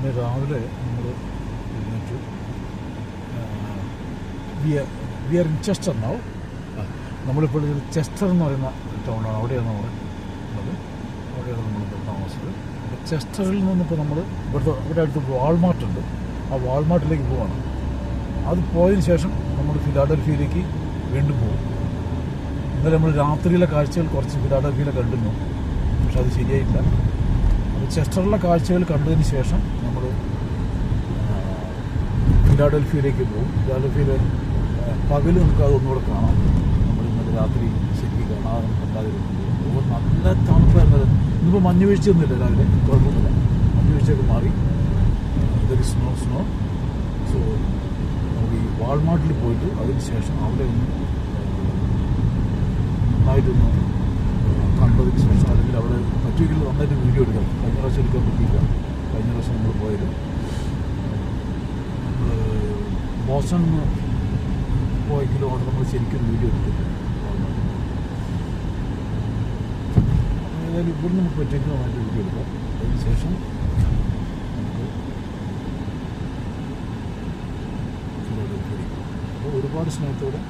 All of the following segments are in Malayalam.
അങ്ങനെ രാവിലെ നമ്മൾ എഴുന്നേറ്റ് we are in Chester now. നമ്മളിപ്പോൾ ചെസ്റ്റർ എന്ന് പറയുന്ന ടൗണാണ്, അവിടെയാണ് നമ്മൾ ഉള്ളത്. അവിടെയാണ് നമ്മളിപ്പോൾ താമസിച്ചത്. ചെസ്റ്ററിൽ നിന്നിപ്പോൾ നമ്മൾ ഇവിടെ അടുത്ത് വാൾമാർട്ട് ഉണ്ട്, ആ വാൾമാർട്ടിലേക്ക് പോവാണ്. അത് പോയതിന് ശേഷം നമ്മൾ ഫിലാഡൽഫിയയിലേക്ക് വീണ്ടും പോകും. ഇന്നലെ നമ്മൾ രാത്രിയിലെ കാഴ്ചകൾ കുറച്ച് ഫിലാഡൽഫിയയിലെ കണ്ടിരുന്നു, പക്ഷെ അത് ശരിയായില്ല. അപ്പോൾ ചെസ്റ്ററിലെ കാഴ്ചകൾ കണ്ടതിന് ശേഷം നമ്മൾ ഫിലാഡൽഫിയയിലേക്ക് പോകും. ഫിലാഡൽഫിയയിൽ പകൽ നമുക്ക് അതൊന്നുകൂടെ കാണാം. നമ്മൾ ഇന്നലെ രാത്രി ശരിക്കും കാണാതെ നമുക്ക് ഉണ്ടാകുന്നുണ്ട്. നല്ല തണുപ്പായിരുന്നത്. ഇന്നിപ്പോൾ മഞ്ഞ് വീഴ്ചയൊന്നുമില്ല, രാവിലെ കുഴപ്പമൊന്നുമില്ല, മഞ്ഞ് വീഴ്ചയൊക്കെ മാറി. ഇതൊരു സ്നോ. സോ നമുക്ക് ഈ വാൾമാർട്ടിൽ പോയിട്ട് അതിന് ശേഷം അവിടെ ഒന്ന് നന്നായിട്ടൊന്ന് കണ്ടതിന് ശേഷം, അല്ലെങ്കിൽ അവിടെ പറ്റുമെങ്കിൽ നന്നായിട്ട് വീഡിയോ എടുക്കാം. കഴിഞ്ഞ പ്രാവശ്യം എടുക്കാൻ പറ്റിയില്ല. കഴിഞ്ഞ പ്രാവശ്യം നമ്മൾ പോയത് ബോസ്റ്റൺ പോയെങ്കിലും അവിടെ നമ്മൾ ശരിക്കും വീഡിയോ എടുത്തില്ല. ഏതായാലും ഇവിടെ നമുക്ക് പറ്റുമെങ്കിൽ നന്നായിട്ട് വീഡിയോ എടുക്കാം. അതിന് ശേഷം നമുക്ക് അപ്പോൾ ഒരുപാട് സ്നേഹത്തോടെ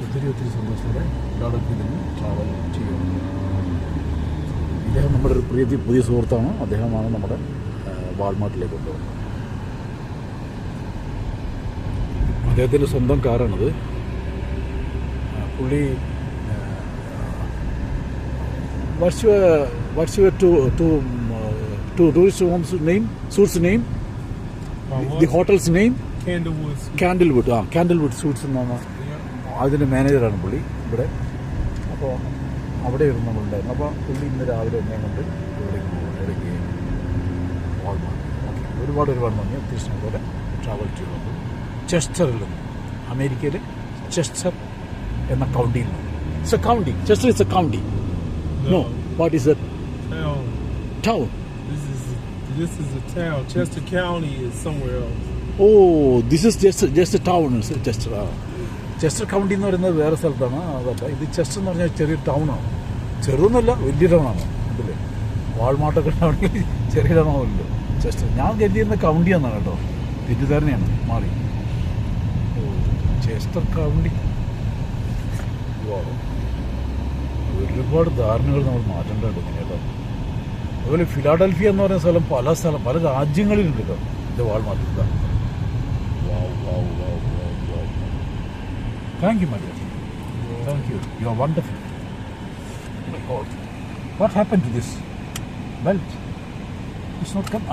ഒത്തിരി സന്തോഷത്തോടെ ഫിലാഡൽഫിയയിൽ നിന്ന് ട്രാവൽ ചെയ്യുന്നു. ഇദ്ദേഹം നമ്മുടെ ഒരു പുതിയ സുഹൃത്താണ്. അദ്ദേഹമാണ് നമ്മുടെ വാൾമാർട്ടിലേക്ക് കൊണ്ടുപോകുന്നത്. അദ്ദേഹത്തിൻ്റെ സ്വന്തം കാറാണത്. പുള്ളി what's your two tourist homes name, suits name, the hotel's name? Candlewood Suits എന്നാണ് അതിൻ്റെ മാനേജറാണ് പുള്ളി ഇവിടെ. അപ്പോൾ അവിടെ ഇരുന്ന് നമ്മളുണ്ടായിരുന്നു. അപ്പോൾ പുള്ളി ഇന്ന് രാവിലെ എന്നെ കൊണ്ട് ഇവിടേക്ക് വാൾമാർട്ട്. ഒരുപാട് നന്ദി. അത്യാവശ്യം പോലെ ട്രാവൽ ചെയ്യുന്നുണ്ട്. ചെസ്റ്ററിൽ നിന്ന്, അമേരിക്കയിലെ ചെസ്റ്റർ എന്ന കൗണ്ടിയിൽ നിന്ന്. It's A county. Chester it's A county. No, what is that? Town. This is a town. Chester County is somewhere else. Oh, this is just a town. Chester. Chester county എന്ന് പറയുന്നത് വേറെ സ്ഥലത്താണ്. അതല്ല, ഇത് ചെസ്റ്റർ എന്ന് പറഞ്ഞാൽ ചെറിയ ടൗണാണ്. ചെറുതെന്നല്ല, വലിയ ടൗണാണ്. അതില്ലേ വാൾമാർട്ടൊക്കെ ആണെങ്കിൽ ചെറിയ ടൗണാണല്ലോ ചെസ്റ്റർ. ഞാൻ കരുതിയിരുന്ന കൗണ്ടിയാണെന്നാണ് കേട്ടോ, തെറ്റിദ്ധാരണയാണ്, മാറി. Chester county. ഒരുപാട് ധാരണകൾ നമ്മൾ മാറ്റേണ്ടതുണ്ട് കേട്ടോ. അതുപോലെ ഫിലാഡൽഫിയ എന്ന് പറയുന്ന സ്ഥലം പല രാജ്യങ്ങളിലുണ്ട് കേട്ടോ. ഇത് Walmart. Thank you, my dear. Thank you. You are wonderful. Oh my God. What happened to this belt? It's not come.